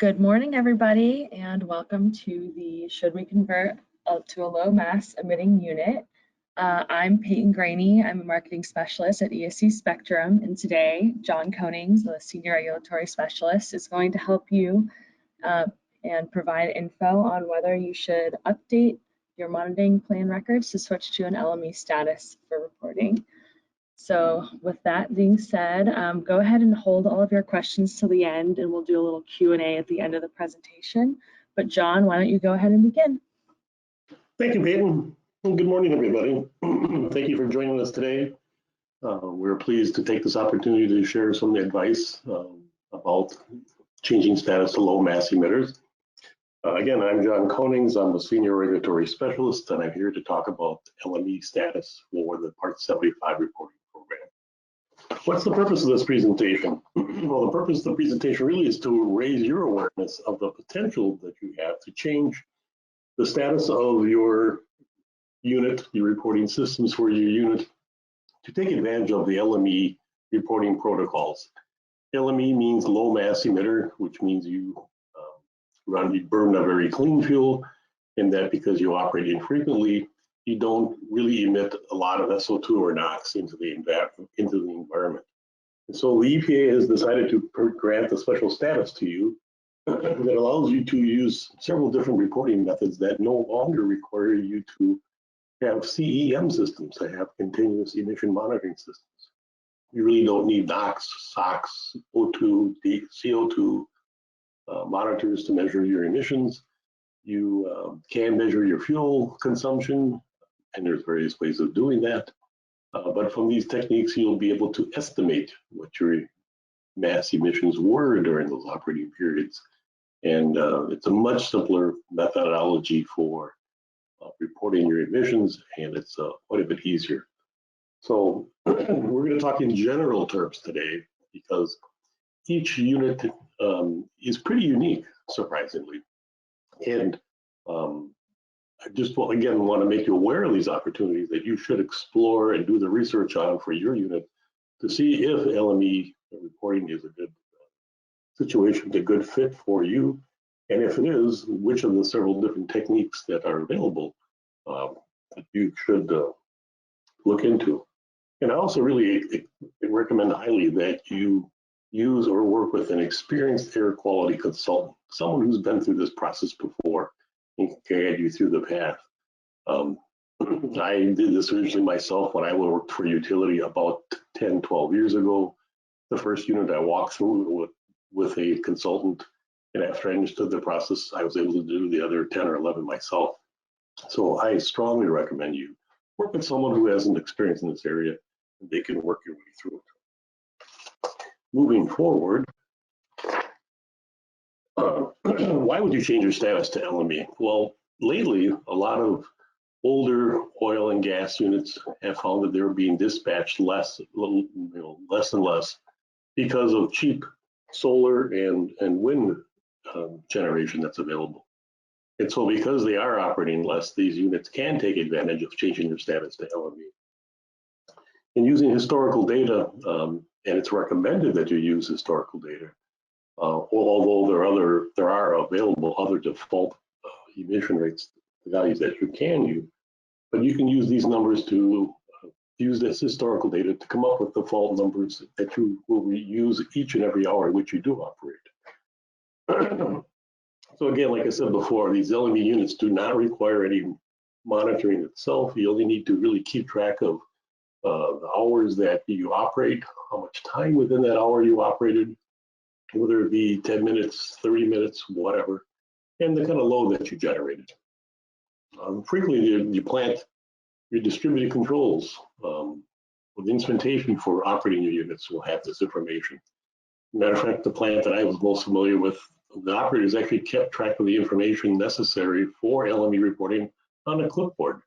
Good morning, everybody, and welcome to the Should We Convert to a Low Mass Emitting Unit? I'm Peyton Graney. I'm a marketing specialist at ESC Spectrum, and today John Konings, the Senior Regulatory Specialist, is going to help you and provide info on whether you should update your monitoring plan records to switch to an LME status for reporting. So with that being said, go ahead and hold all of your questions till the end, and we'll do a little Q&A at the end of the presentation. But John, why don't you go ahead and begin? Thank you, Peyton. Well, good morning, everybody. Thank you for joining us today. We're pleased to take this opportunity to share some advice about changing status to low mass emitters. Again, I'm John Konings. I'm a Senior Regulatory Specialist, and I'm here to talk about LME status for the Part 75 reporting program. What's the purpose of this presentation? Well, the purpose of the presentation really is to raise your awareness of the potential that you have to change the status of your unit, your reporting systems for your unit, to take advantage of the LME reporting protocols. LME means low mass emitter, which means you burn a very clean fuel, and that because you operate infrequently, you don't really emit a lot of SO2 or NOx into the environment. And so the EPA has decided to grant a special status to you that allows you to use several different reporting methods that no longer require you to have CEM systems, to have continuous emission monitoring systems. You really don't need NOx, SOx, O2, CO2 monitors to measure your emissions. You can measure your fuel consumption, and there's various ways of doing that. But from these techniques, you'll be able to estimate what your mass emissions were during those operating periods. And it's a much simpler methodology for reporting your emissions, and it's quite a bit easier. So we're going to talk in general terms today, because each unit is pretty unique, surprisingly. And I just again want to make you aware of these opportunities that you should explore and do the research on for your unit to see if LME reporting is a good situation, a good fit for you. And if it is, which of the several different techniques that are available that you should look into. And I also really recommend highly that you use or work with an experienced air quality consultant, someone who's been through this process before and can guide you through the path. I did this originally myself when I worked for utility about 10, 12 years ago. The first unit I walked through with a consultant, and after I understood the process, I was able to do the other 10 or 11 myself. So I strongly recommend you work with someone who has an experience in this area, and they can work your way through it. Moving forward, why would you change your status to LME? Well, lately, a lot of older oil and gas units have found that they're being dispatched less and less because of cheap solar and wind generation that's available. And so because they are operating less, these units can take advantage of changing their status to LME. And using historical data, and it's recommended that you use historical data, although there are available other default emission rates, values that you can use, but you can use these numbers to use this historical data to come up with default numbers that you will use each and every hour in which you do operate. So again, like I said before, these LME units do not require any monitoring itself. You only need to really keep track of the hours that you operate, how much time within that hour you operated, whether it be 10 minutes, 30 minutes, whatever, and the kind of load that you generated. Frequently, you plant your distributed controls with instrumentation for operating your units will have this information. Matter of fact, the plant that I was most familiar with, the operators actually kept track of the information necessary for LME reporting on a clipboard.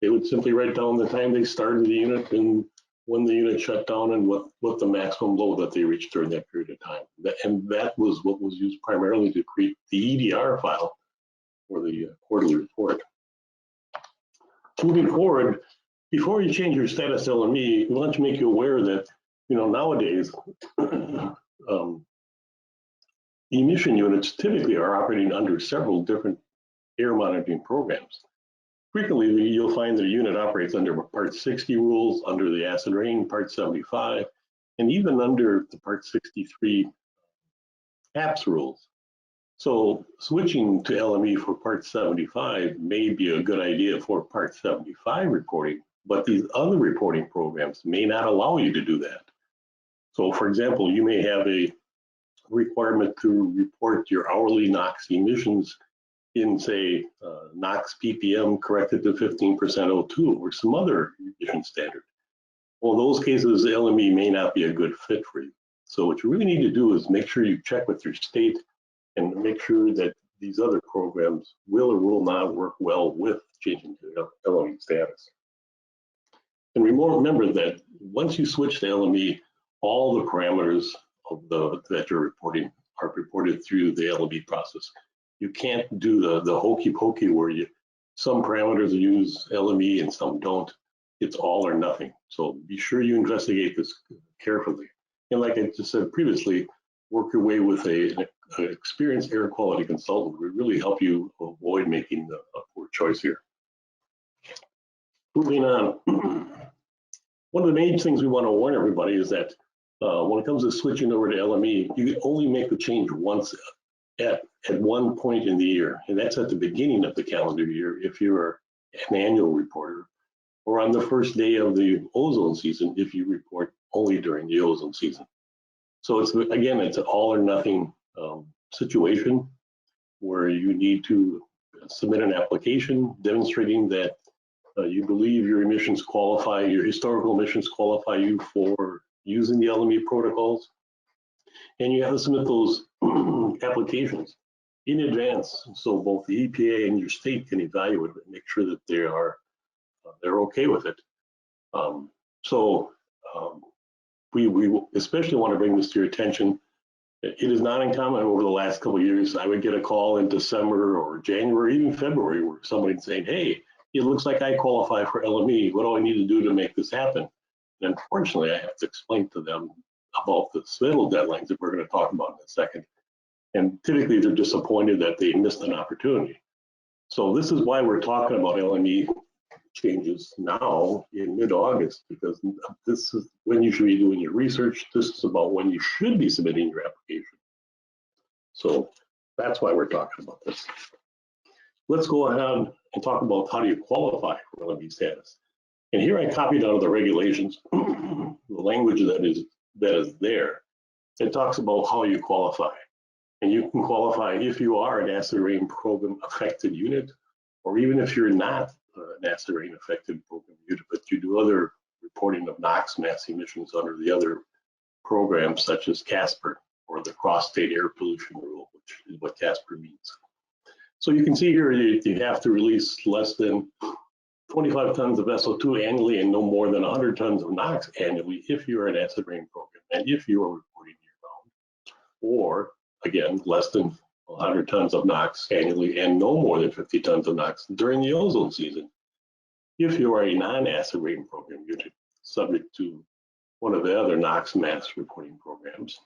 They would simply write down the time they started the unit and when the unit shut down and what the maximum load that they reached during that period of time. And that was what was used primarily to create the EDR file for the quarterly report. Moving forward, before you change your status to LME, we want to make you aware that, nowadays, emission units typically are operating under several different air monitoring programs. Frequently, you'll find that a unit operates under Part 60 rules, under the acid rain, Part 75, and even under the Part 63 APS rules. So switching to LME for Part 75 may be a good idea for Part 75 reporting, but these other reporting programs may not allow you to do that. So for example, you may have a requirement to report your hourly NOx emissions in, say, NOx ppm corrected to 15% O2 or some other emission standard. Well, in those cases, the LME may not be a good fit for you. So what you really need to do is make sure you check with your state and make sure that these other programs will or will not work well with changing to LME status. And remember that once you switch to LME, all the parameters of that you're reporting are reported through the LME process. You can't do the hokey pokey where some parameters use LME and some don't. It's all or nothing. So be sure you investigate this carefully. And like I just said previously, work your way with an experienced air quality consultant will really help you avoid making a poor choice here. Moving on, one of the main things we want to warn everybody is that when it comes to switching over to LME, you can only make the change once at one point in the year, and that's at the beginning of the calendar year if you're an annual reporter, or on the first day of the ozone season if you report only during the ozone season. So it's an all or nothing situation where you need to submit an application demonstrating that you believe your emissions qualify, your historical emissions qualify you for using the LME protocols, and you have to submit those applications in advance so both the EPA and your state can evaluate it and make sure that they're okay with it. We especially want to bring this to your attention. It is not uncommon over the last couple of years. I would get a call in December or January, even February, where somebody's saying, "Hey, it looks like I qualify for LME. What do I need to do to make this happen?" And unfortunately, I have to explain to them about the submittal deadlines that we're going to talk about in a second. And typically, they're disappointed that they missed an opportunity. So this is why we're talking about LME changes now in mid-August, because this is when you should be doing your research. This is about when you should be submitting your application. So that's why we're talking about this. Let's go ahead and talk about how do you qualify for LME status. And here I copied out of the regulations the language that is there. It talks about how you qualify. And you can qualify if you are an acid rain program affected unit, or even if you're not an acid rain affected program unit, but you do other reporting of NOx mass emissions under the other programs such as CASPER, or the Cross-State Air Pollution Rule, which is what CASPER means. So you can see here you have to release less than 25 tons of SO2 annually and no more than 100 tons of NOx annually if you're an acid rain program and if you are reporting year-round, or again, less than 100 tons of NOx annually and no more than 50 tons of NOx during the ozone season if you are a non-acid rain program unit subject to one of the other NOx mass reporting programs,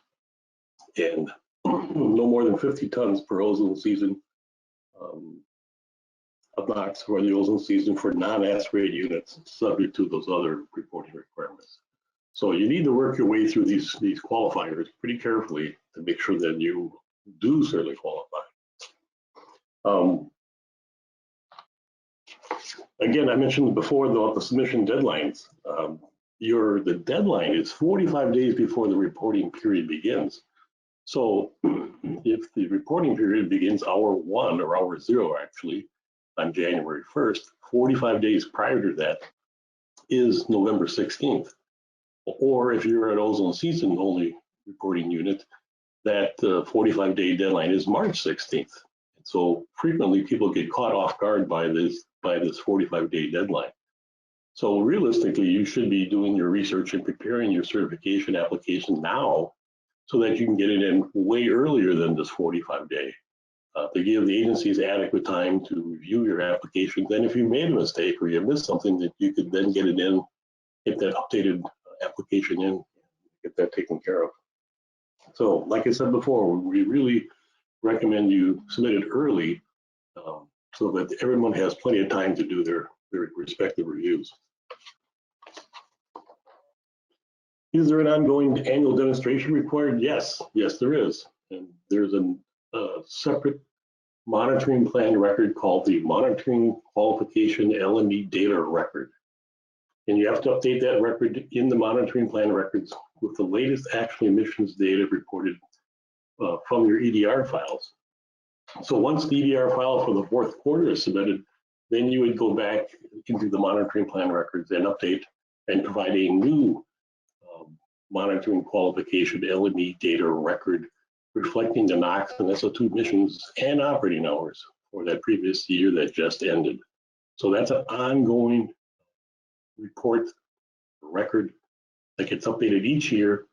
and no more than 50 tons per ozone season of NOx for the ozone season for non-acid rain units subject to those other reporting requirements. So you need to work your way through these qualifiers pretty carefully to make sure that you do certainly qualify. Again, I mentioned before about the submission deadlines. The deadline is 45 days before the reporting period begins. So if the reporting period begins hour 1 or hour 0 actually on January 1st, 45 days prior to that is November 16th. Or if you're an ozone season only reporting unit, that 45-day deadline is March 16th. So frequently people get caught off guard by this 45-day deadline. So realistically, you should be doing your research and preparing your certification application now so that you can get it in way earlier than this 45-day. To give the agencies adequate time to review your application. Then if you made a mistake or you missed something, that you could then get it in, get that updated application in, get that taken care of. So like I said before, we really recommend you submit it early so that everyone has plenty of time to do their respective reviews. Is there an ongoing annual demonstration required? Yes, there is. And there's a separate monitoring plan record called the Monitoring Qualification LME Data Record. And you have to update that record in the monitoring plan records with the latest actual emissions data reported from your EDR files. So once the EDR file for the fourth quarter is submitted, then you would go back into the monitoring plan records and update and provide a new monitoring qualification LME data record reflecting the NOx and SO2 emissions and operating hours for that previous year that just ended. So that's an ongoing report record that gets updated each year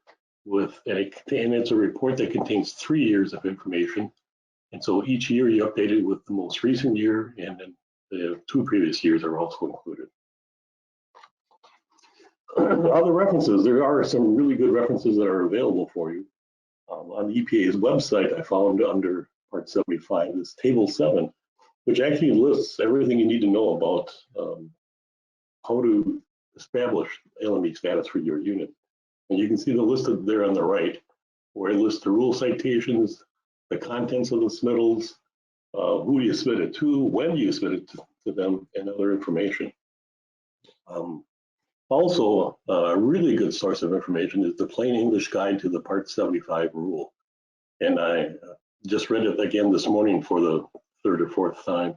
with, and it's a report that contains 3 years of information. And so each year you update it with the most recent year, and then the 2 previous years are also included. Other references, there are some really good references that are available for you. On the EPA's website, I found under Part 75, this Table 7, which actually lists everything you need to know about how to establish LME status for your unit. And you can see the listed there on the right, where it lists the rule citations, the contents of the submittals, who you submit it to, when you submit it to them, and other information. Also, a really good source of information is the Plain English Guide to the Part 75 rule. And I just read it again this morning for the 3rd or 4th time.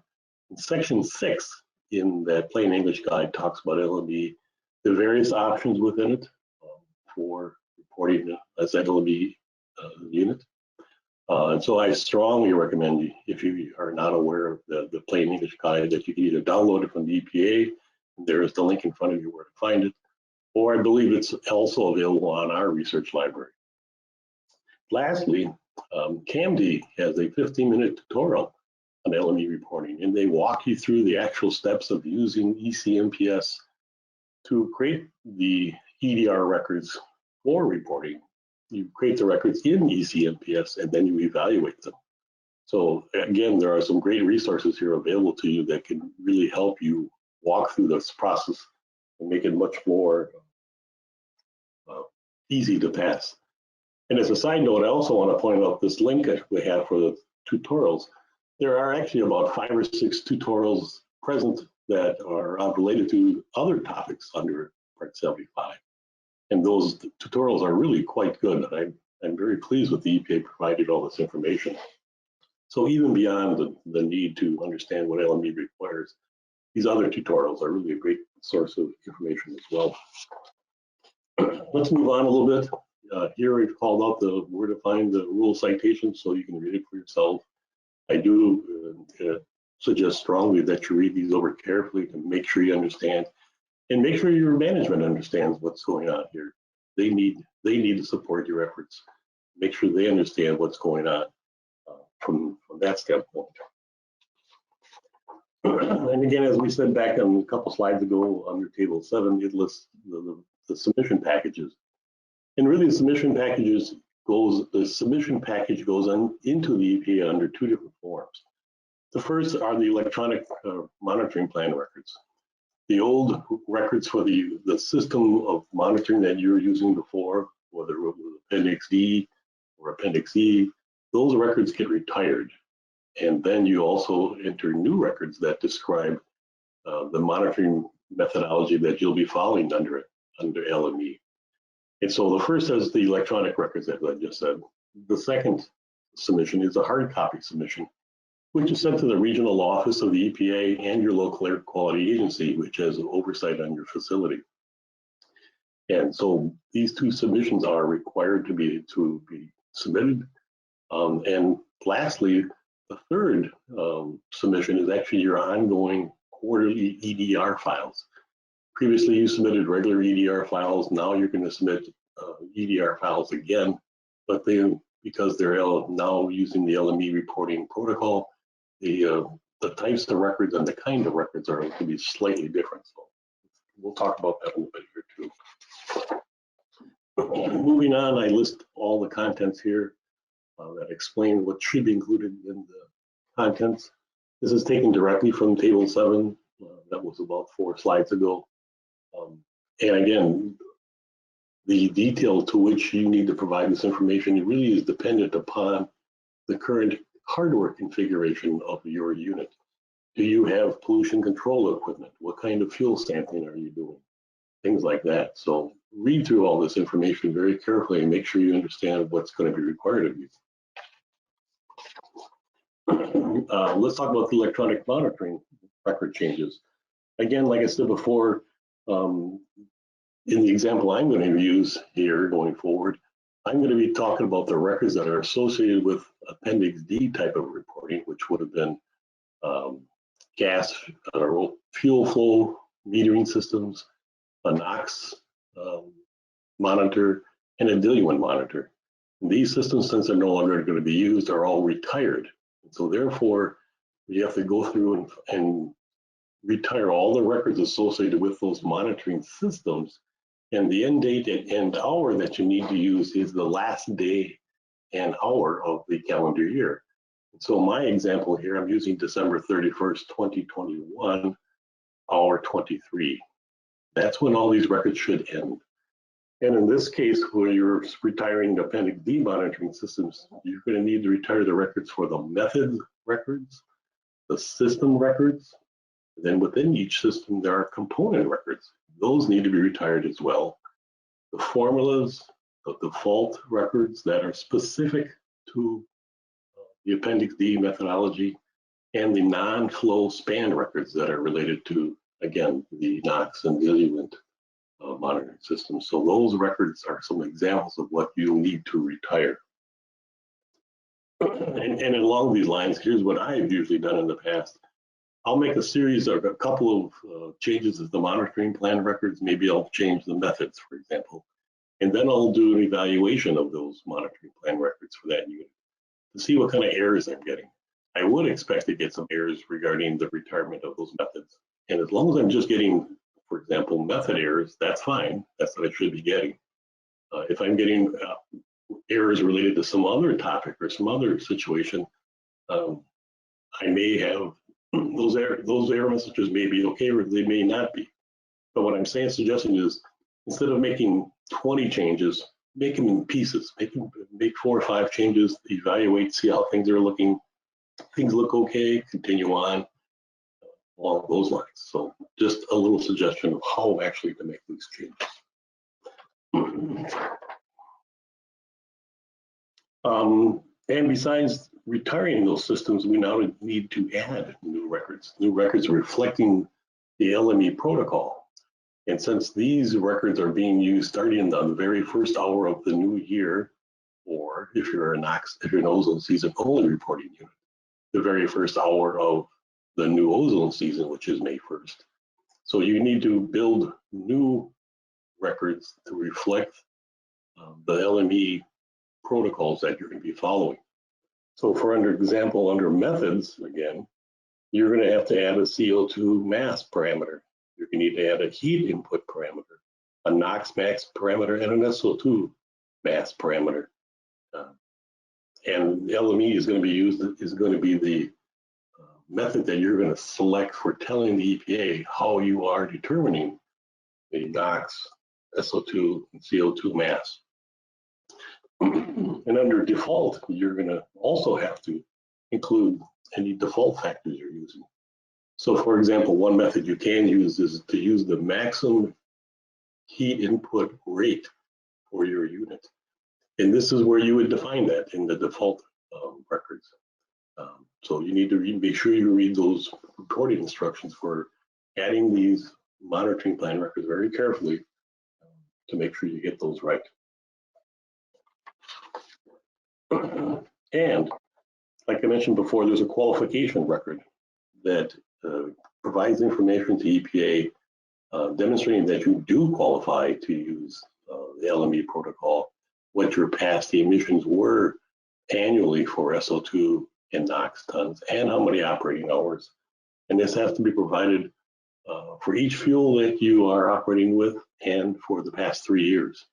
In Section 6 in that Plain English Guide talks about LME, the various options within it for reporting as LME unit. And so I strongly recommend you, if you are not aware of the Plain English Guide, that you can either download it from the EPA, there's the link in front of you where to find it, or I believe it's also available on our research library. Lastly, CAMD has a 15-minute tutorial on LME reporting, and they walk you through the actual steps of using ECMPS to create the EDR records for reporting. You create the records in ECMPS, and then you evaluate them. So again, there are some great resources here available to you that can really help you walk through this process and make it much more easy to pass. And as a side note, I also want to point out this link that we have for the tutorials. There are actually about 5 or 6 tutorials present that are related to other topics under Part 75. And those tutorials are really quite good. I'm very pleased with the EPA provided all this information. So even beyond the need to understand what LME requires, these other tutorials are really a great source of information as well. Let's move on a little bit. Here we've called out where to find the rule citations so you can read it for yourself. I do suggest strongly that you read these over carefully to make sure you understand, and make sure your management understands what's going on here. They need to support your efforts. Make sure they understand what's going on from that standpoint. And again, as we said back on a couple slides ago under Table 7, it lists the submission packages. And really the submission package goes on into the EPA under 2 different forms. The first are the electronic monitoring plan records. The old records for the system of monitoring that you were using before, whether it was Appendix D or Appendix E, those records get retired. And then you also enter new records that describe the monitoring methodology that you'll be following under LME. And so the first is the electronic records, as I just said. The second submission is a hard copy submission, which is sent to the regional office of the EPA and your local air quality agency, which has oversight on your facility. And so these 2 submissions are required to be submitted. And lastly, the third submission is actually your ongoing quarterly EDR files. Previously, you submitted regular EDR files. Now you're going to submit EDR files again, but then because they're now using the LME reporting protocol, the types of records and the kind of records are going to be slightly different. So we'll talk about that a little bit here too. Moving on, I list all the contents here that explain what should be included in the contents. This is taken directly from Table 7. That was about 4 slides ago. And again, the detail to which you need to provide this information really is dependent upon the current hardware configuration of your unit. Do you have pollution control equipment? What kind of fuel sampling are you doing? Things like that. So read through all this information very carefully and make sure you understand what's going to be required of you. Let's talk about the electronic monitoring record changes. Again, like I said before, in the example I'm going to use here going forward, I'm going to be talking about the records that are associated with Appendix D type of reporting, which would have been gas or fuel flow metering systems, a NOx monitor, and a diluent monitor. And these systems, since they're no longer going to be used, are all retired. And so therefore, you have to go through and retire all the records associated with those monitoring systems. And the end date and end hour that you need to use is the last day and hour of the calendar year. So my example here, I'm using December 31st, 2021, hour 23. That's when all these records should end. And in this case, where you're retiring the Appendix D monitoring systems, you're going to need to retire the records for the method records, the system records. Then within each system, there are component records. Those need to be retired as well. The formulas, the default records that are specific to the Appendix D methodology, and the non-flow span records that are related to, again, the NOx and diluent monitoring system. So those records are some examples of what you need to retire. And along these lines, here's what I've usually done in the past. I'll make a series of a couple of changes to the monitoring plan records. Maybe I'll change the methods, for example. And then I'll do an evaluation of those monitoring plan records for that unit to see what kind of errors I'm getting. I would expect to get some errors regarding the retirement of those methods. And as long as I'm just getting, for example, method errors, that's fine. That's what I should be getting. If I'm getting errors related to some other topic or some other situation, I may have those error messages may be okay or they may not be. But what I'm suggesting is instead of making 20 changes, make them in pieces. Make 4 or 5 changes, evaluate, see how things are looking. Things look okay, continue on along those lines. So just a little suggestion of how actually to make these changes. And besides retiring those systems, we now need to add new records reflecting the LME protocol. And since these records are being used starting on the very first hour of the new year, or if you're an ozone season only reporting unit, the very first hour of the new ozone season, which is May 1st. So you need to build new records to reflect the LME protocols that you're going to be following. So for example, under methods, again, you're going to have to add a CO2 mass parameter. You're going to need to add a heat input parameter, a NOx max parameter, and an SO2 mass parameter. And LME is going to be the method that you're going to select for telling the EPA how you are determining the NOx, SO2, and CO2 mass. And under default, you're going to also have to include any default factors you're using. So for example, one method you can use is to use the maximum heat input rate for your unit. And this is where you would define that in the default records. So you need to make sure you read those reporting instructions for adding these monitoring plan records very carefully to make sure you get those right. And like I mentioned before, there's a qualification record that provides information to EPA demonstrating that you do qualify to use the LME protocol, what your past emissions were annually for SO2 and NOx tons, and how many operating hours. And this has to be provided for each fuel that you are operating with and for the past 3 years.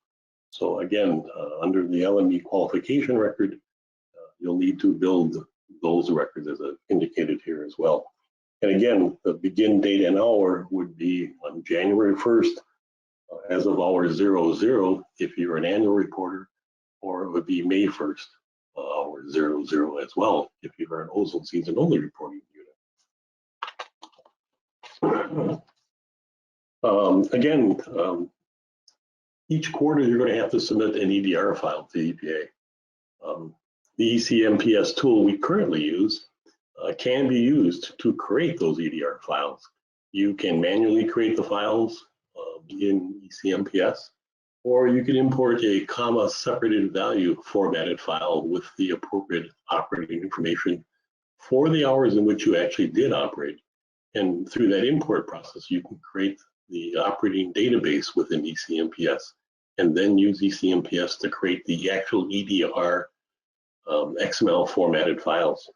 So again, under the LME qualification record, you'll need to build those records as indicated here as well. And again, the begin date and hour would be on January 1st as of hour 00 if you're an annual reporter, or it would be May 1st, hour 00 as well if you're an ozone season only reporting unit. Again, each quarter you're going to have to submit an EDR file to the EPA. The ECMPS tool we currently use can be used to create those EDR files. You can manually create the files in ECMPS, or you can import a comma separated value formatted file with the appropriate operating information for the hours in which you actually did operate. And through that import process, you can create the operating database within ECMPS and then use ECMPS to create the actual EDR XML formatted files.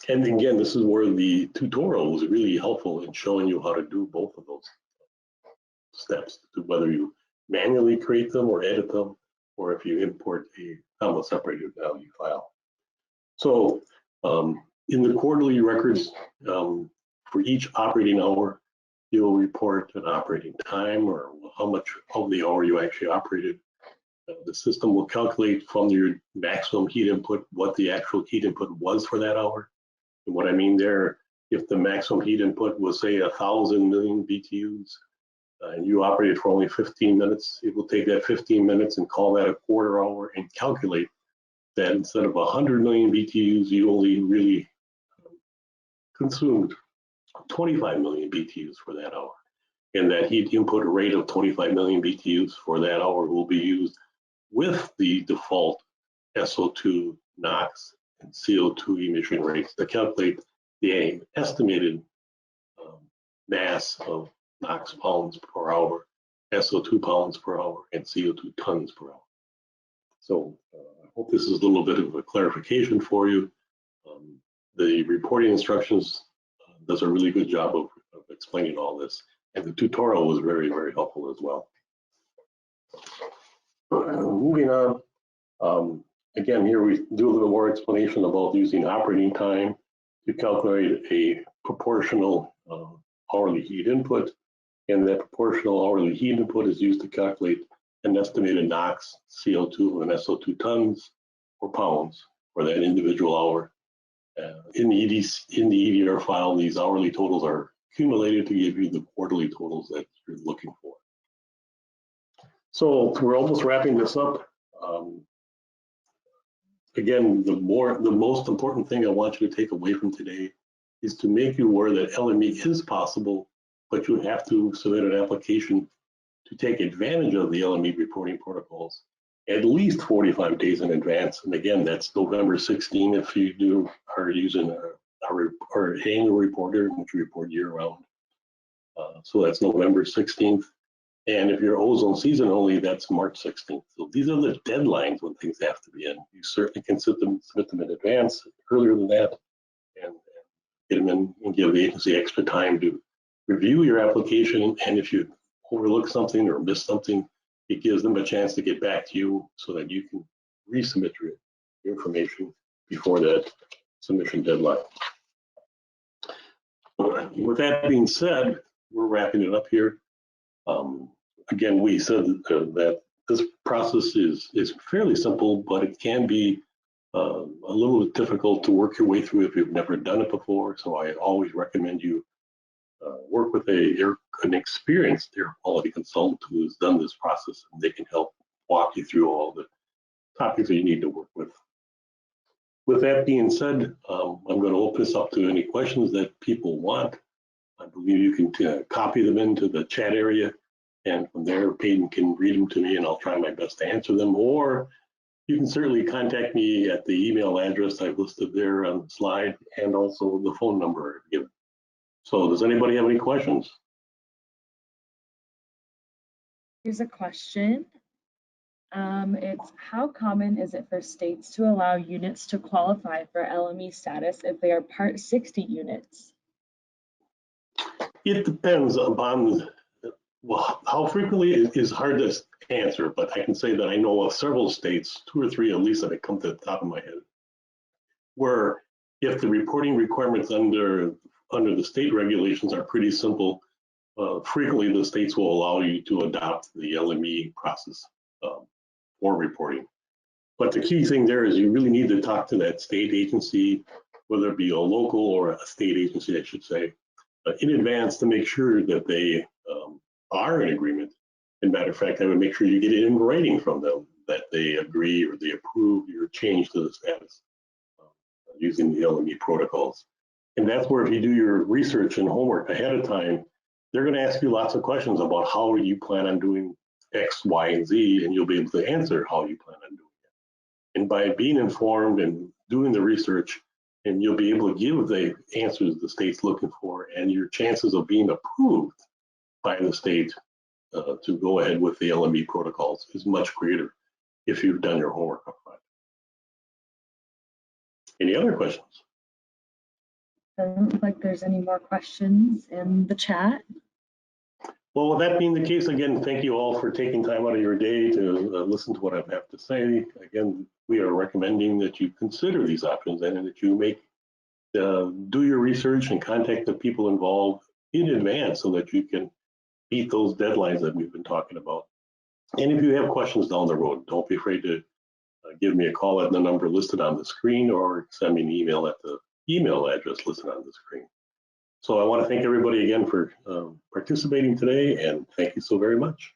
And again, this is where the tutorial was really helpful in showing you how to do both of those steps, whether you manually create them or edit them, or if you import a comma separated value file. So in the quarterly records, for each operating hour, you'll report an operating time or how much of the hour you actually operated. The system will calculate from your maximum heat input what the actual heat input was for that hour. And what I mean there, if the maximum heat input was say 1,000 million BTUs, and you operated for only 15 minutes, it will take that 15 minutes and call that a quarter hour and calculate that instead of 100 million BTUs, you only really consumed 25 million BTUs for that hour. And that heat input rate of 25 million BTUs for that hour will be used with the default SO2, NOx, and CO2 emission rates to calculate the estimated mass of NOx pounds per hour, SO2 pounds per hour, and CO2 tons per hour. So I hope this is a little bit of a clarification for you. The reporting instructions does a really good job of explaining all this, and the tutorial was very, very helpful as well. Moving on, again, here we do a little more explanation about using operating time to calculate a proportional hourly heat input, and that proportional hourly heat input is used to calculate an estimated NOx, CO2, and SO2 tons or pounds for that individual hour. In the EDR file, these hourly totals are accumulated to give you the quarterly totals that you're looking for. So we're almost wrapping this up. Again, the most important thing I want you to take away from today is to make you aware that LME is possible, but you have to submit an application to take advantage of the LME reporting protocols at least 45 days in advance. And again, that's November 16 if you are using our annual reporter, which we report year round. So that's November 16th. And if you're ozone season only, that's March 16th. So these are the deadlines when things have to be in. You certainly can submit them in advance, earlier than that, and get them in and give the agency extra time to review your application. And if you overlook something or miss something, it gives them a chance to get back to you so that you can resubmit your information before that submission deadline. With that being said, we're wrapping it up here. Again, we said that this process is fairly simple, but it can be a little bit difficult to work your way through if you've never done it before. So I always recommend you work with an experienced air quality consultant who has done this process, and they can help walk you through all the topics that you need to work with. With that being said, I'm going to open this up to any questions that people want. I believe you can copy them into the chat area, and from there, Peyton can read them to me, and I'll try my best to answer them. Or you can certainly contact me at the email address I've listed there on the slide, and also the phone number I've given. So does anybody have any questions? Here's a question. It's how common is it for states to allow units to qualify for LME status if they are Part 60 units? It depends upon Well, how frequently is hard to answer, but I can say that I know of several states, 2 or 3 at least, that come to the top of my head, where if the reporting requirements under the state regulations are pretty simple, frequently the states will allow you to adopt the LME process for reporting. But the key thing there is you really need to talk to that state agency, whether it be a local or a state agency, I should say, in advance to make sure that they are in agreement. As a matter of fact, I would make sure you get it in writing from them that they agree or they approve your change to the status using the LME protocols. And that's where if you do your research and homework ahead of time, they're going to ask you lots of questions about how you plan on doing X, Y, and Z, and you'll be able to answer how you plan on doing it. And by being informed and doing the research, and you'll be able to give the answers the state's looking for, and your chances of being approved by the state to go ahead with the LME protocols is much greater if you've done your homework up front. Any other questions? Doesn't look like there's any more questions in the chat. Well, with that being the case, again, thank you all for taking time out of your day to listen to what I have to say. Again, we are recommending that you consider these options and that you make do your research and contact the people involved in advance so that you can meet those deadlines that we've been talking about. And if you have questions down the road, don't be afraid to give me a call at the number listed on the screen or send me an email at the email address listed on the screen. So I want to thank everybody again for participating today, and thank you so very much.